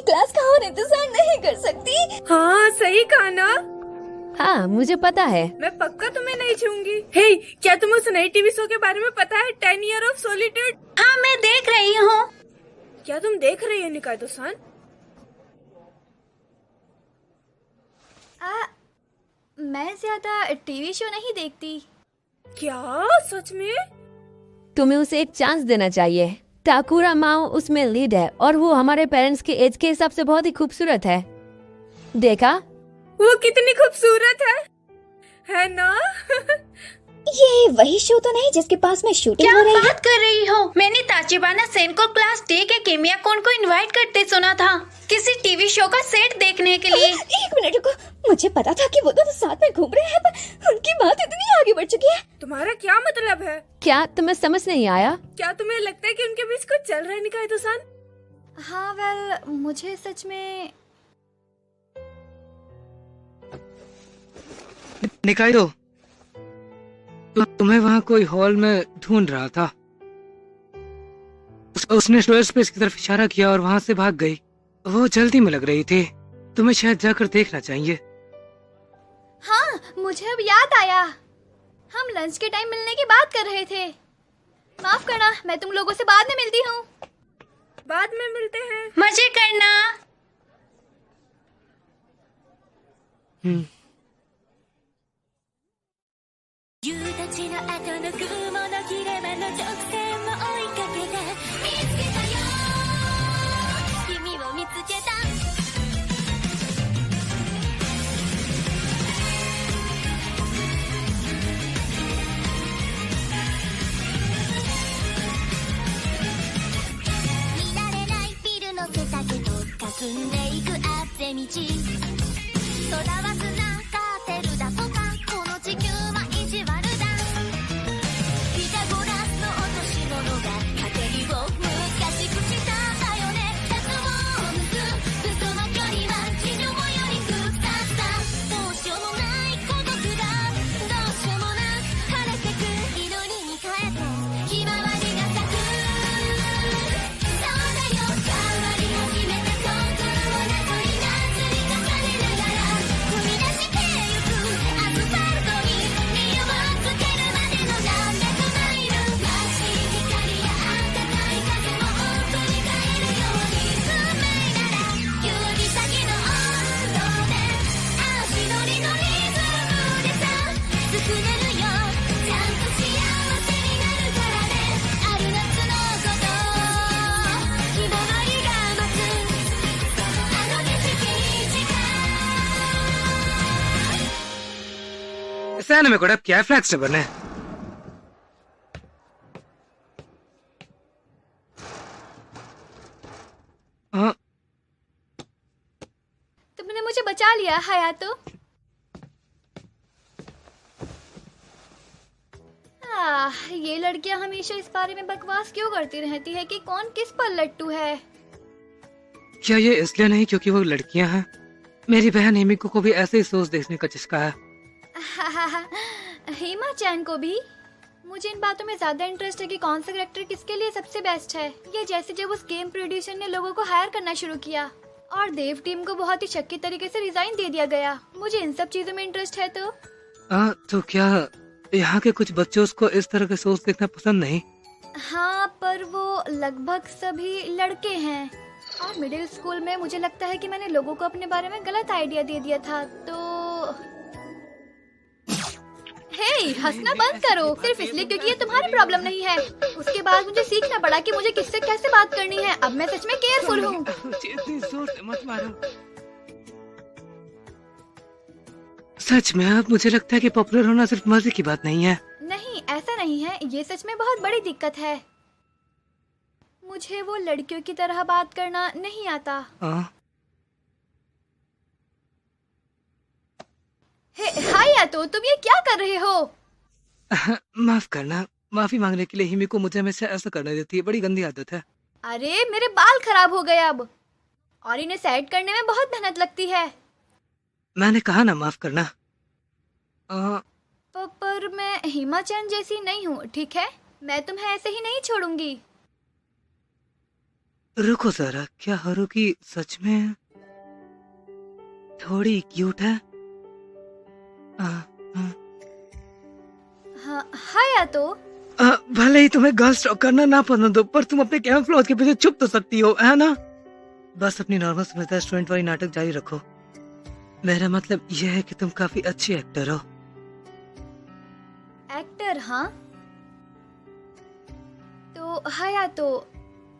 Class का और इंतजार नहीं कर सकती। हाँ सही कहा ना। हाँ मुझे पता है। मैं पक्का तुम्हें नहीं छूंगी। हे, क्या तुम्हें उस नई टीवी शो के बारे में पता है, 10 ईयर ऑफ सॉलिट्यूड? हाँ मैं देख रही हूँ। क्या तुम देख रही हो निकातो-सान? मैं ज्यादा टीवी शो नहीं देखती। क्या सच में? तुम्हें उसे एक चांस देना चाहिए। टाकुरा माओ उसमें लीड है और वो हमारे पेरेंट्स के एज के हिसाब से बहुत ही खूबसूरत है। देखा? वो कितनी खूबसूरत है ना? ये वही शो तो नहीं जिसके पास में शूटिंग हो रही है? क्या बात कर रही हो? मैंने ताचिबाना सेन को क्लास डे के केमिया कौन को इनवाइट करते सुना था, किसी टीवी शो का सेट देखने के लिए। एक मिनट रुको, मुझे पता था कि वो दोनों साथ में घूम रहे हैं, पर उनकी बात इतनी आगे बढ़ चुकी है। तुम्हारा क्या मतलब है? क्या तुम्हें समझ नहीं आया? क्या तुम्हें लगता है कि उनके बीच कुछ चल रहा है निकातो-सान? हाँ वेल, मुझे सच में निकाइडो, तुम्हें वहाँ कोई हॉल में ढूंढ रहा था। उसने स्लोअर स्पेस की तरफ इशारा किया और वहाँ से भाग गई। वो जल्दी में लग रही थी। तुम्हें शायद जाकर देखना चाहिए। हाँ मुझे अब याद आया, हम लंच के टाइम मिलने की बात कर रहे थे। माफ करना, मैं तुम लोगों से बाद में मिलती हूँ। बाद में मिलते हैं। मजे करना। इस एनिमे को डब किया है फ्लैक्स ने बने। हाँ तुमने मुझे बचा लिया हयातो। ये लड़कियां हमेशा इस बारे में बकवास क्यों करती रहती है कि कौन किस पर लट्टू है। क्या ये इसलिए नहीं क्योंकि वो लड़कियां हैं? मेरी बहन हिमिको को भी ऐसे ही सोच देखने का चस्का है। हिमा चैन को भी। मुझे इन बातों में ज्यादा इंटरेस्ट है कि कौन सा करेक्टर किसके लिए सबसे बेस्ट है। ये जैसे जब उस गेम प्रोड्यूसर ने लोगों को हायर करना शुरू किया और देव टीम को बहुत ही शक्की तरीके से रिजाइन दे दिया गया। मुझे इन सब चीजों में इंटरेस्ट है। तो क्या यहाँ के कुछ बच्चों को इस तरह के सोच देखना पसंद नहीं? हाँ पर वो लगभग सभी लड़के हैं और मिडिल स्कूल में मुझे लगता है कि मैंने लोगों को अपने बारे में गलत आइडिया दे दिया था। तो हे, हंसना बंद करो, सिर्फ इसलिए क्योंकि ये तुम्हारी प्रॉब्लम नहीं है। उसके बाद मुझे सीखना पड़ा कि मुझे किससे कैसे बात करनी है। अब मैं सच में केयरफुल हूँ। इतनी जोर से मत मारो। सच में अब मुझे लगता है कि पॉपुलर होना सिर्फ मजे की बात नहीं है। नहीं ऐसा नहीं है, ये सच में बहुत बड़ी दिक्कत है। मुझे वो लड़कियों की तरह बात करना नहीं आता। हाय यातो, तुम ये क्या कर रहे हो? माफ करना, माफी मांगने के लिए हिमिको मुझे हमेशा ऐसा करने देती है। बड़ी गंदी आदत है। अरे मेरे बाल खराब हो गए अब, और इन्हें सेट करने में बहुत मेहनत लगती है। मैंने कहा ना माफ करना। पर मैं हिमा चैन जैसी नहीं हूँ, ठीक है? मैं तुम्हें ऐसे ही नहीं छोड़ूंगी। रुको जरा, क्या हारुकी सच में थोड़ी क्यूट है? आ, आ, हाँ हाँ या तो भले ही तुम्हें गर्ल्स टॉक करना ना पसंद हो, पर तुम अपने कैमफ्लॉज के पीछे छुप तो सकती हो, है ना? बस अपनी नॉर्मल समझदार स्टूडेंट वाली नाटक जारी रखो। मेरा मतलब यह है कि तुम काफी अच्छी एक्टर हो। एक्टर? हाँ तो हाँ या तो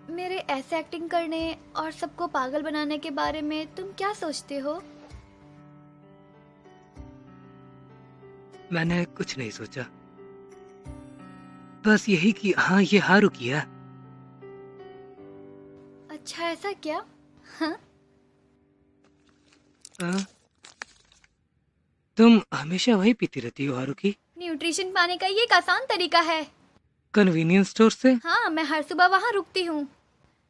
मेरे ऐसे एक्टिंग करने और सबको पागल बनाने के बारे में तुम क्या सोचते हो? मैंने कुछ नहीं सोचा, बस यही कि हाँ ये हारुकी है। अच्छा ऐसा क्या? हाँ हाँ? तुम हमेशा वही पीती रहती हो हारुकी? न्यूट्रिशन पाने का ये एक आसान तरीका है। कन्वीनियंस स्टोर से? हाँ मैं हर सुबह वहाँ रुकती हूँ,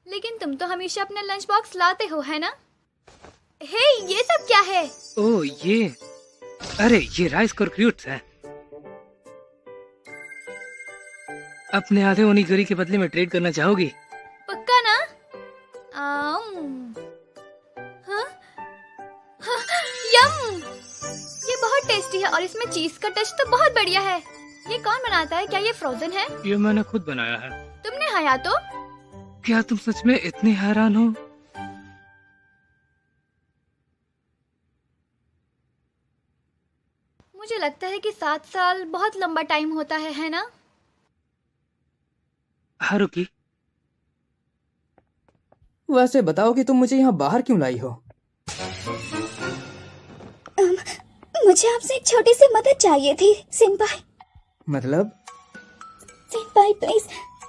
लेकिन तुम तो हमेशा अपना लंच बॉक्स लाते हो, है ना? हे ये सब क्या है? ओ ये, अरे ये राइस कुरकुरेट्स है। अपने आधे ओनिगिरी के बदले में ट्रेड करना चाहोगी? पक्का ना? हाँ? हाँ, यम! ये बहुत टेस्टी है और इसमें चीज का टच तो बहुत बढ़िया है। ये कौन बनाता है? क्या ये फ्रोजन है? ये मैंने खुद बनाया है। तुमने खाया तो? क्या तुम सच में इतने हैरान हो? मुझे लगता है कि 7 साल बहुत लंबा टाइम होता है ना? हारुकी, वैसे बताओ कि तुम मुझे यहाँ बाहर क्यों लाई हो? मुझे आपसे एक छोटी सी मदद चाहिए थी सेनपाई। मतलब? सेनपाई प्लीज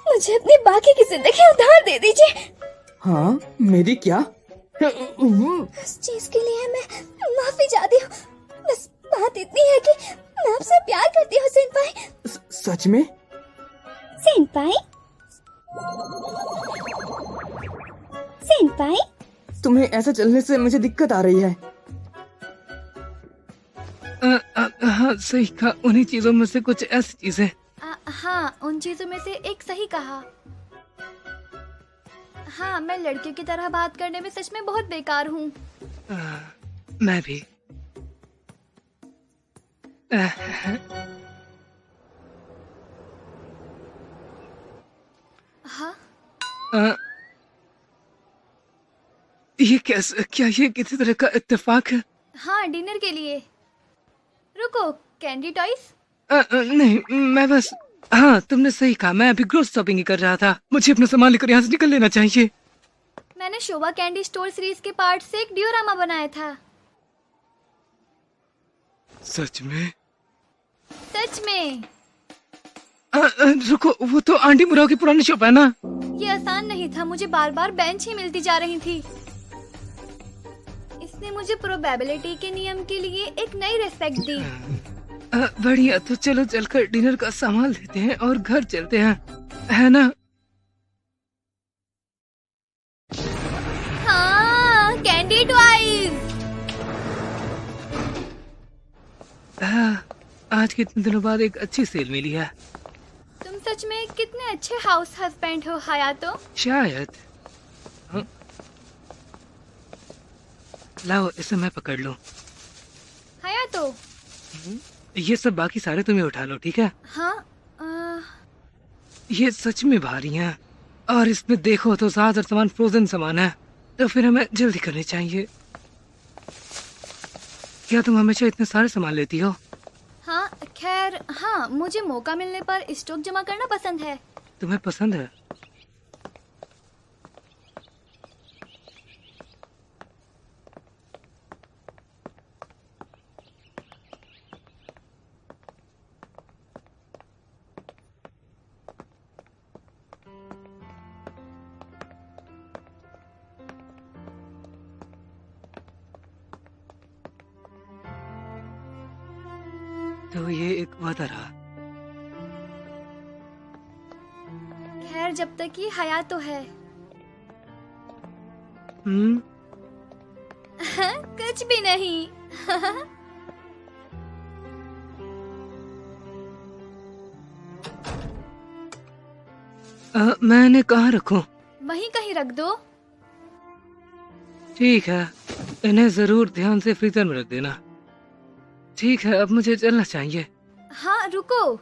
मुझे अपनी बाकी की जिंदगी उधार दे दीजिए। हाँ मेरी क्या? इस चीज के लिए मैं माफी चाहती हूँ। बस बात इतनी है कि मैं आपसे प्यार करती हूँ सेनपाई। सच में? सेनपाई, सेनपाई, तुम्हें ऐसा चलने से मुझे दिक्कत आ रही है। हाँ सही कहा, उन्हीं चीजों में से कुछ ऐसी चीजें। हाँ उन चीजों में से एक सही कहा। हाँ मैं लड़कियों की तरह बात करने में सच में बहुत बेकार हूँ। मैं भी। हाँ ये कैसे? क्या ये किसी तरह का इत्तेफाक है? हाँ डिनर के लिए। रुको, कैंडी टॉयज? नहीं मैं बस, हाँ तुमने सही कहा, मैं अभी ग्रोथ शॉपिंग ही कर रहा था। मुझे अपना सामान लेकर यहाँ से निकल लेना चाहिए। मैंने शोभा कैंडी स्टोर सीरीज के पार्ट से एक डियोरामा बनाया था। सच में? सच में। रुको, वो तो आंटी मुराव की पुरानी शॉप है ना? ये आसान नहीं था, मुझे बार बार बेंच ही मिलती जा रही थी। इसने मुझे प्रोबेबिलिटी के नियम के लिए एक नई रेस्पेक्ट दी। बढ़िया, तो चलो चलकर डिनर का सामान लेते हैं और घर चलते हैं, है ना? हाँ कैंडी टॉयज। आज कितने दिनों बाद एक अच्छी सेल मिली है। तुम सच में कितने अच्छे हाउस हस्बैंड हो हयातो। शायद। हाँ? लाओ इसे मैं पकड़ लूं। हयातो। ये सब बाकी सारे तुम्हें उठा लो, ठीक है? हाँ ये सच में भारी हैं और इसमें देखो तो ज्यादातर सामान फ्रोजन सामान है, तो फिर हमें जल्दी करनी चाहिए। क्या तुम हमेशा इतने सारे सामान लेती हो? हाँ खैर हाँ, मुझे मौका मिलने पर स्टॉक जमा करना पसंद है। तुम्हें पसंद है? तो ये एक वादा रहा। खैर जब तक ये हयातो है। कुछ भी नहीं। मैंने कहाँ रखूं? वहीं कहीं रख दो। ठीक है, इन्हें जरूर ध्यान से फ्रीजर में रख देना। ठीक है, अब मुझे चलना चाहिए। हाँ रुको।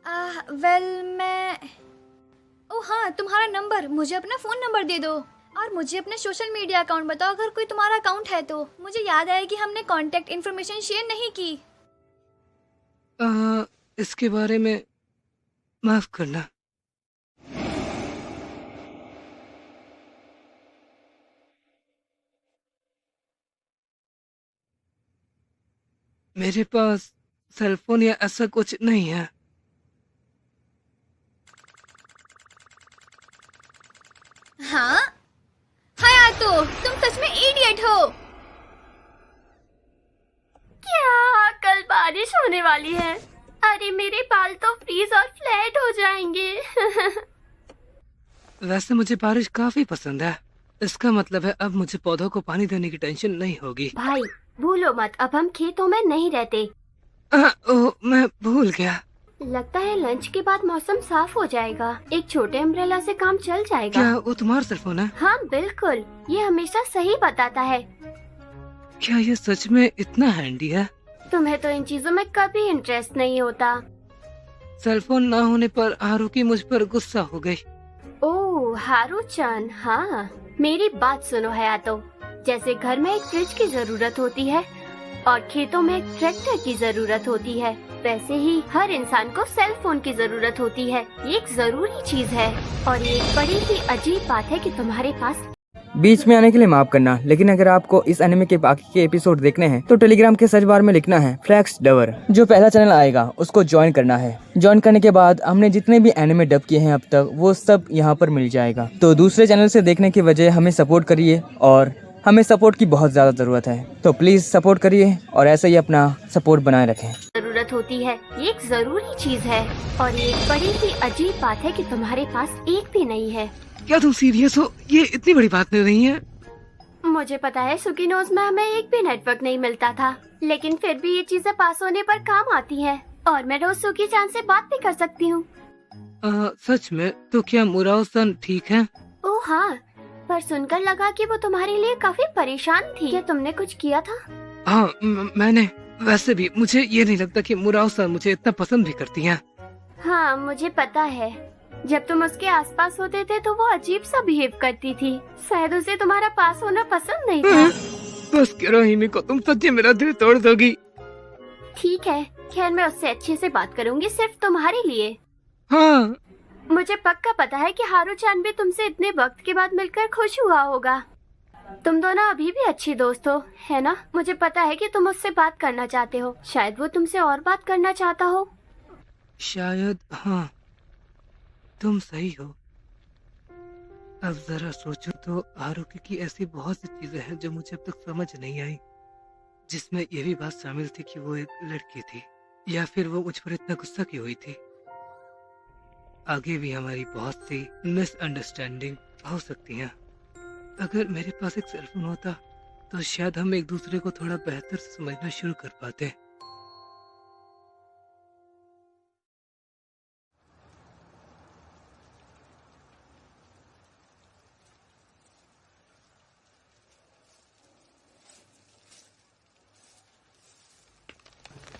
हाँ, वेल मैं हाँ, तुम्हारा नंबर, मुझे अपना फोन नंबर दे दो और मुझे अपना सोशल मीडिया अकाउंट बताओ अगर कोई तुम्हारा अकाउंट है तो। मुझे याद आया कि हमने कांटेक्ट इन्फॉर्मेशन शेयर नहीं की। इसके बारे में माफ करना। मेरे पास सेलफोन या ऐसा कुछ नहीं है। हाँ हाया, तो तुम सच में इडियट हो। क्या कल बारिश होने वाली है? अरे मेरे बाल तो फ्रीज और फ्लैट हो जाएंगे। वैसे मुझे बारिश काफी पसंद है। इसका मतलब है अब मुझे पौधों को पानी देने की टेंशन नहीं होगी। भाई भूलो मत, अब हम खेतों में नहीं रहते। ओह, मैं भूल गया। लगता है लंच के बाद मौसम साफ हो जाएगा। एक छोटे अम्ब्रेला से काम चल जाएगा। क्या वो तुम्हारा सेलफोन है? हाँ बिल्कुल, ये हमेशा सही बताता है। क्या ये सच में इतना हैंडी है? तुम्हें तो इन चीजों में कभी इंटरेस्ट नहीं होता। सेलफोन ना होने पर हारुकी मुझ पर गुस्सा हो गई। ओह हारू-चान, हाँ मेरी बात सुनो हयातो। जैसे घर में एक फ्रिज की जरूरत होती है और खेतों में एक ट्रैक्टर की जरूरत होती है, वैसे ही हर इंसान को सेल फोन की जरूरत होती है। ये एक जरूरी चीज है और ये एक बड़ी ही अजीब बात है कि तुम्हारे पास। बीच में आने के लिए माफ करना, लेकिन अगर आपको इस एनिमे के बाकी के एपिसोड देखने हैं तो टेलीग्राम के सर्च बार में लिखना है फ्लैक्स डबर। जो पहला चैनल आएगा उसको ज्वाइन करना है। ज्वाइन करने के बाद हमने जितने भी एनिमे डब किए हैं अब तक, वो सब यहाँ पर मिल जाएगा। तो दूसरे चैनल से देखने की वजह हमें सपोर्ट करिए और हमें सपोर्ट की बहुत ज्यादा जरूरत है, तो प्लीज सपोर्ट करिए और ऐसे ही अपना सपोर्ट बनाए रखें। जरूरत होती है, ये एक जरूरी चीज है और ये एक बड़ी ही अजीब बात है कि तुम्हारे पास एक भी नहीं है। क्या तुम सीरियस हो? ये इतनी बड़ी बात नहीं है। मुझे पता है सुकीनोज में हमें एक भी नेटवर्क नहीं मिलता था, लेकिन फिर भी ये चीजें पास होने पर काम आती हैं और मैं रोज सुकी-चान से बात भी कर सकती हूँ। सच में? तो क्या मुराओ-सन ठीक है? ओह हाँ, पर सुनकर लगा कि वो तुम्हारे लिए काफी परेशान थी। क्या तुमने कुछ किया था? हाँ, मैंने। वैसे भी मुझे ये नहीं लगता कि मुराओ-सन मुझे इतना पसंद भी करती हैं। हाँ मुझे पता है, जब तुम उसके आसपास होते थे तो वो अजीब सा बिहेव करती थी। शायद उसे तुम्हारा पास होना पसंद नहीं था। बस करो हिमिको, तुम सच्ची मेरा दिल तोड़ दोगी। ठीक है, खैर मैं उससे अच्छे से बात करूंगी, सिर्फ तुम्हारे लिए। हाँ। मुझे पक्का पता है कि हारू-चान भी तुमसे इतने वक्त के बाद मिलकर खुश हुआ होगा। तुम दोनों अभी भी अच्छी दोस्त हो, है ना? मुझे पता है कि तुम उससे बात करना चाहते हो। शायद वो तुमसे और बात करना चाहता हो। शायद हाँ, तुम सही हो। अब जरा सोचो तो हारुकी की ऐसी बहुत सी चीजें हैं जो मुझे अब तक समझ नहीं आई, जिसमें ये भी बात शामिल थी कि वो एक लड़की थी, या फिर वो मुझ पर इतना गुस्सा क्यों हुई थी। आगे भी हमारी बहुत सी मिसअंडरस्टैंडिंग हो सकती हैं। अगर मेरे पास एक सेलफोन होता तो शायद हम एक दूसरे को थोड़ा बेहतर से समझना शुरू कर पाते।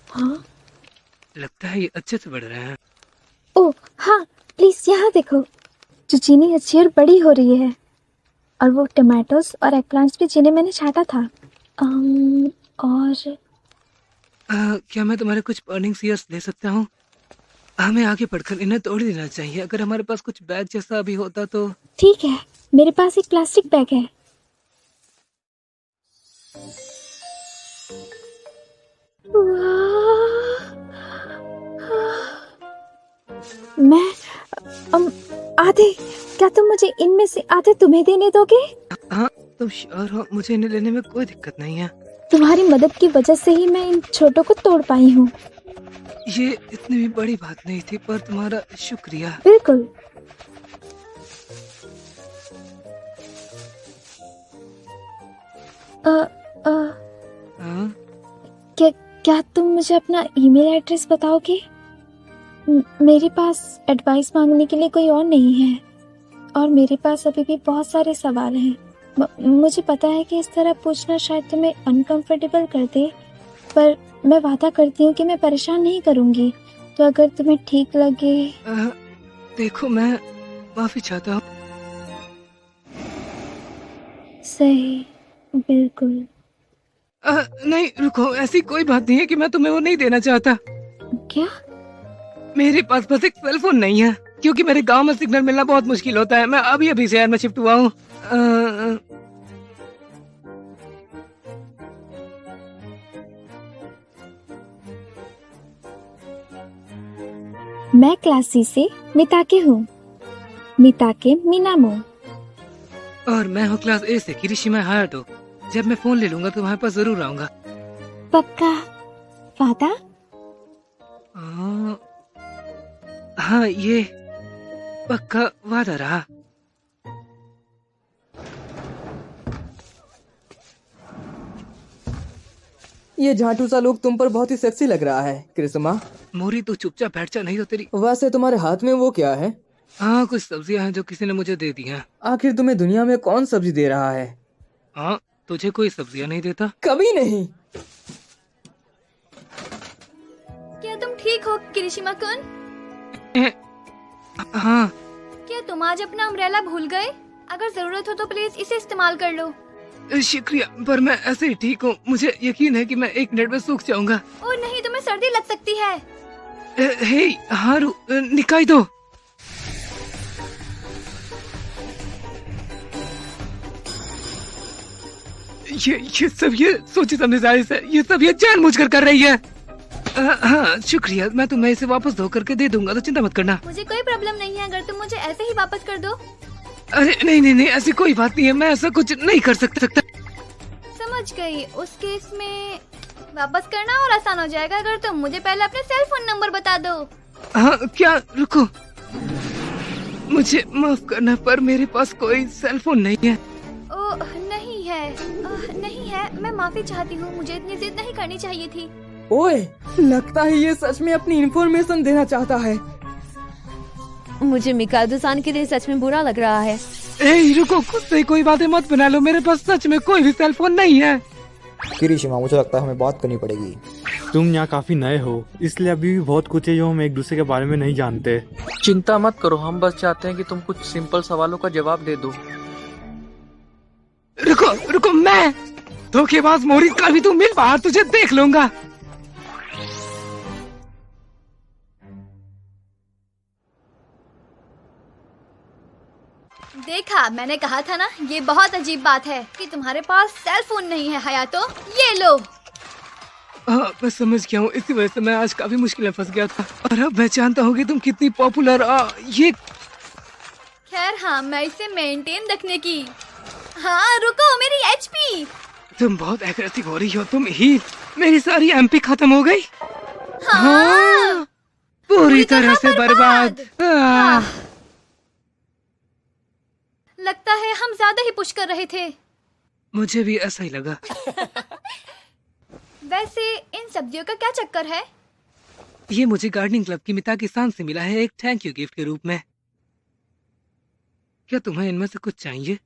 हाँ? लगता है ये अच्छे से बढ़ रहे हैं। ओह हाँ, प्लीज यहाँ देखो। जुचीनी अच्छी और बड़ी हो रही है और वो टमाटोस और एगप्लांट्स भी जिन्हें मैंने छांटा था। और क्या मैं तुम्हारे कुछ बर्निंग सीयर्स ले सकता हूँ? हमें आगे बढ़कर इन्हें तोड़ देना चाहिए। अगर हमारे पास कुछ बैग जैसा भी होता तो। ठीक है, मेरे पास एक प्लास्टिक बैग है। मैं आधे, क्या तुम मुझे इनमें से आधे तुम्हें देने दोगे? हाँ, तुम श्योर हो? मुझे इन्हें लेने में कोई दिक्कत नहीं है। तुम्हारी मदद की वजह से ही मैं इन छोटों को तोड़ पाई हूँ। ये इतनी भी बड़ी बात नहीं थी, पर तुम्हारा शुक्रिया। बिल्कुल। हाँ? क्या तुम मुझे अपना ईमेल एड्रेस बताओगे? मेरे पास एडवाइस मांगने के लिए कोई और नहीं है और मेरे पास अभी भी बहुत सारे सवाल हैं। मुझे पता है कि इस तरह पूछना शायद तुम्हें अनकंफर्टेबल कर दे, पर मैं वादा करती हूँ कि मैं परेशान नहीं करूँगी। तो अगर तुम्हें ठीक लगे। देखो, मैं माफी चाहता हूँ। सही, बिल्कुल। नहीं रुको, ऐसी कोई बात नहीं है कि मैं तुम्हें वो नहीं देना चाहता। क्या? मेरे पास बस एक सेल फोन नहीं है, क्योंकि मेरे गांव में सिग्नल मिलना बहुत मुश्किल होता है। मैं अभी शहर में शिफ्ट हुआ हूँ। मैं क्लास सी से मिताके हूँ, मिताके मिनामो। और मैं हूँ क्लास ए से किरिशिमा हायाटो। जब मैं फोन ले लूंगा तो तुम्हारे पास जरूर आऊंगा। पक्का? वादा? हाँ, ये पक्का वादा रहा। ये झांटू सा लुक तुम पर बहुत ही सेक्सी लग रहा है क्रिस्मा। मोरी, तो चुपचाप बैठ जा, नहीं तो तेरी। वैसे तुम्हारे हाथ में वो क्या है? हाँ, कुछ सब्जियां हैं जो किसी ने मुझे दे दी हैं। आखिर तुम्हें दुनिया में कौन सब्जी दे रहा है? हाँ, तुझे कोई सब्जियां नहीं देता? कभी नहीं। क्या तुम ठीक हो किरिशिमा कुन? हाँ। क्या तुम आज अपना अम्ब्रेला भूल गए? अगर जरूरत हो तो प्लीज इसे इस्तेमाल कर लो। शुक्रिया, पर मैं ऐसे ही ठीक हूँ। मुझे यकीन है कि मैं 1 मिनट में सूख जाऊंगा। ओ नहीं, तुम्हें सर्दी लग सकती है। हे हारू, निकाय दो। ये सब ये सोची समझी जायज है। ये सब ये जानबूझकर कर रही है। हाँ शुक्रिया, मैं तुम्हें इसे वापस धो करके दे दूंगा, तो चिंता मत करना। मुझे कोई प्रॉब्लम नहीं है अगर तुम मुझे ऐसे ही वापस कर दो। अरे नहीं, ऐसी कोई बात नहीं है। मैं ऐसा कुछ नहीं कर सकता। समझ गई। उस केस में वापस करना और आसान हो जाएगा अगर तुम मुझे पहले अपने सेल फोन नंबर बता दो। हाँ, क्या? रुको, मुझे माफ करना पर मेरे पास कोई सेल फोन नहीं है। ओह नहीं है, नहीं है। मैं माफी चाहती हूँ, मुझे इतनी जिद नहीं करनी चाहिए थी। ओए, लगता है ये सच में अपनी इन्फॉर्मेशन देना चाहता है। मुझे मिकादो-सान के लिए सच में बुरा लग रहा है। रुको, खुद से कोई बातें मत बना लो। मेरे पास सच में कोई भी सेल फोन नहीं है। किरिशिमा, मुझे लगता है हमें बात करनी पड़ेगी। तुम यहाँ काफी नए हो, इसलिए अभी भी बहुत कुछ है जो हम एक दूसरे के बारे में नहीं जानते। चिंता मत करो, हम बस चाहते हैं कि तुम कुछ सिंपल सवालों का जवाब दे दो। रुको, मैं धोखेबाज मोरी, कल भी तू मिल बाहर, तुझे देख लूंगा। देखा, मैंने कहा था ना, ये बहुत अजीब बात है कि तुम्हारे पास सेल फोन नहीं है हयातो। ये लो। मैं समझ गया हूँ, इसी वजह से मैं आज काफी मुश्किल में फंस गया था। और अब मैं जानता हूँ कि तुम कितनी पॉपुलर। ये खैर हाँ, मैं इसे मेंटेन रखने की। हाँ रुको, मेरी HP। तुम बहुत एग्रेसिव हो रही हो। तुम ही, मेरी सारी MP खत्म हो गई। हाँ, पूरी तरह से बर्बाद। लगता है हम ज्यादा ही पुश कर रहे थे। मुझे भी ऐसा ही लगा। वैसे इन सब्जियों का क्या चक्कर है? ये मुझे गार्डनिंग क्लब की मिताके-सान से मिला है, एक थैंक यू गिफ्ट के रूप में। क्या तुम्हें इनमें से कुछ चाहिए?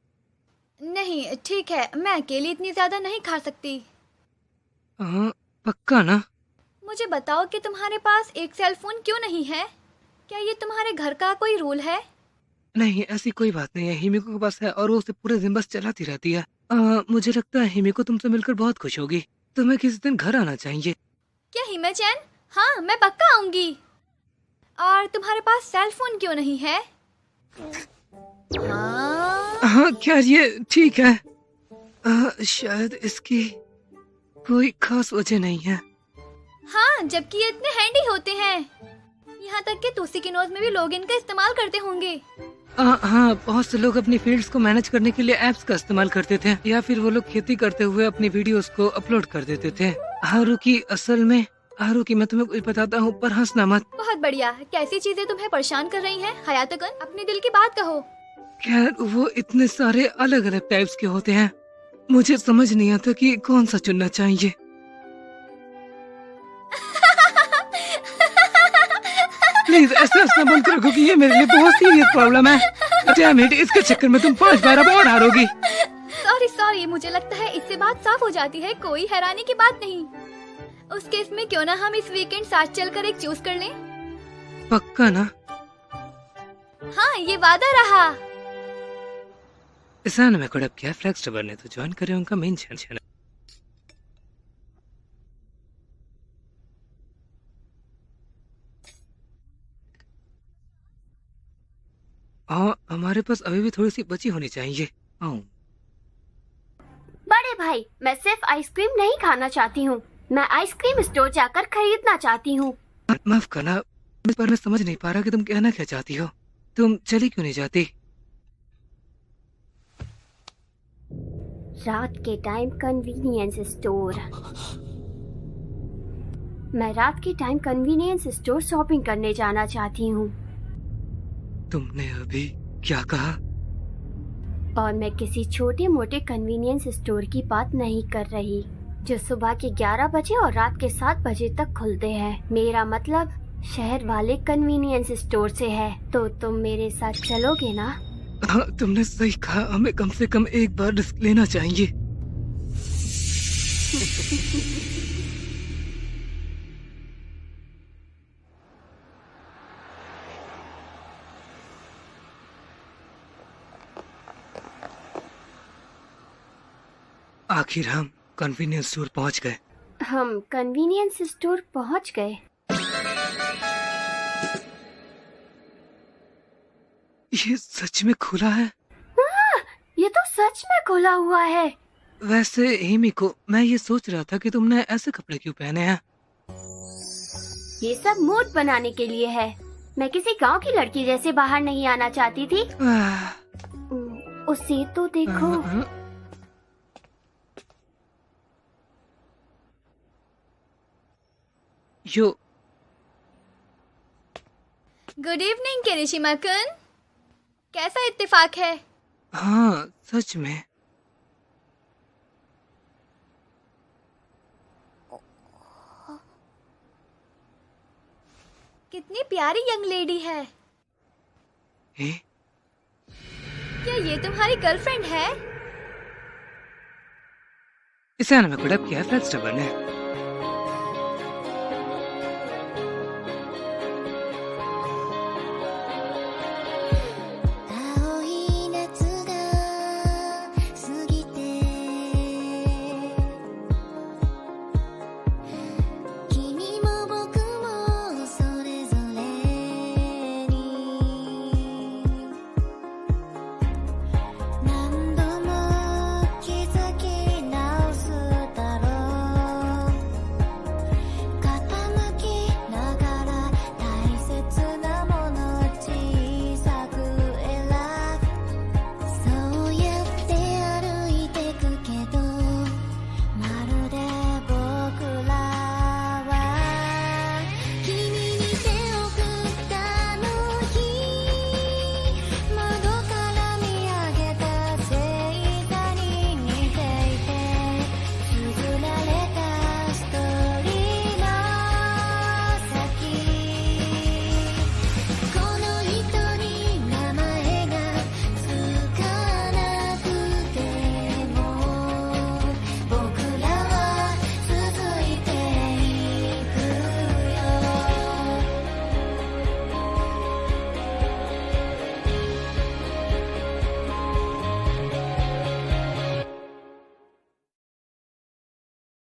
नहीं ठीक है, मैं अकेली इतनी ज्यादा नहीं खा सकती। पक्का ना? मुझे बताओ कि तुम्हारे पास एक सेल फोन क्यों नहीं है? क्या ये तुम्हारे घर का कोई रूल है? नहीं, ऐसी कोई बात नहीं है। हिमिको के पास है और वो उसे पूरे दिन बस चलाती रहती है। मुझे लगता है हिमिको तुमसे मिलकर बहुत खुश होगी। तुम्हें किसी दिन घर आना चाहिए। क्या हिमे-चैन? हाँ, मैं पक्का आऊंगी। और तुम्हारे पास सेल फोन क्यों नहीं है? हाँ, क्या ये ठीक है? शायद इसकी कोई खास वजह नहीं है। हाँ, जबकि ये इतने हैंडी होते हैं। यहाँ तक कि तुसिकिनोज में भी लोग इनका इस्तेमाल करते होंगे। हाँ, बहुत से लोग अपनी फील्ड्स को मैनेज करने के लिए एप्स का इस्तेमाल करते थे, या फिर वो लोग खेती करते हुए अपनी वीडियोस को अपलोड कर देते थे। हारुकी, असल में हारुकी, मैं तुम्हें कुछ बताता हूँ पर हंसना मत। बहुत बढ़िया। कैसी चीजें तुम्हें परेशान कर रही हैं? हयातो-कुन, अपने दिल की बात कहो। खैर, वो इतने सारे अलग अलग टाइप्स के होते हैं, मुझे समझ नहीं आता कि कौन सा चुनना चाहिए। प्लीज ऐसे हंसना बंद करो, क्योंकि ये मेरे लिए बहुत सीरियस प्रॉब्लम है। डैम इट, इसके चक्कर में तुम 5 बार अब और हारोगी। सॉरी, मुझे लगता है इससे बात साफ हो जाती है, कोई हैरानी की बात नहीं। उस केस में क्यों ना हम इस वीकेंड साथ चलकर एक चूज कर लें? पक्का ना? हाँ, ये वादा रहा। इस एनिमे को डब किया फ्लेक्स डबर ने, तो ज्वाइन करें उनका मेन चैनल। हाँ, हमारे पास अभी भी थोड़ी सी बची होनी चाहिए। बड़े भाई, मैं सिर्फ आइसक्रीम नहीं खाना चाहती हूँ, मैं आइसक्रीम स्टोर जाकर खरीदना चाहती हूँ। माफ करना, पर मैं समझ नहीं पा रहा कि तुम कहना क्या चाहती हो। तुम चली क्यों नहीं जाती? रात के टाइम कन्वीनियंस स्टोर। मैं रात के टाइम कन्वीनियंस स्टोर शॉपिंग करने जाना चाहती हूँ। तुमने अभी क्या कहा? और मैं किसी छोटे मोटे कन्वीनियंस स्टोर की बात नहीं कर रही जो सुबह के 11 बजे और रात के 7 बजे तक खुलते हैं। मेरा मतलब शहर वाले कन्वीनियंस स्टोर से है। तो तुम मेरे साथ चलोगे ना? हाँ, तुमने सही कहा, हमें कम से कम एक बार रिस्क लेना चाहिए। आखिर हम कन्वीनियंस स्टोर पहुंच गए। हम कन्वीनियंस स्टोर पहुंच गए। ये सच में खुला है? ये तो सच में खुला हुआ है। वैसे हेमी को, मैं ये सोच रहा था कि तुमने ऐसे कपड़े क्यों पहने हैं? ये सब मूड बनाने के लिए है। मैं किसी गांव की लड़की जैसे बाहर नहीं आना चाहती थी। उसे तो देखो। यो गुड इवनिंग किरिशिमा-कुन। कैसा इत्तेफाक है? हाँ, सच में। कितनी प्यारी यंग लेडी है। ए? क्या ये तुम्हारी गर्लफ्रेंड है? इसे एनिमे को डब किया है फ्लेक्स डबर ने।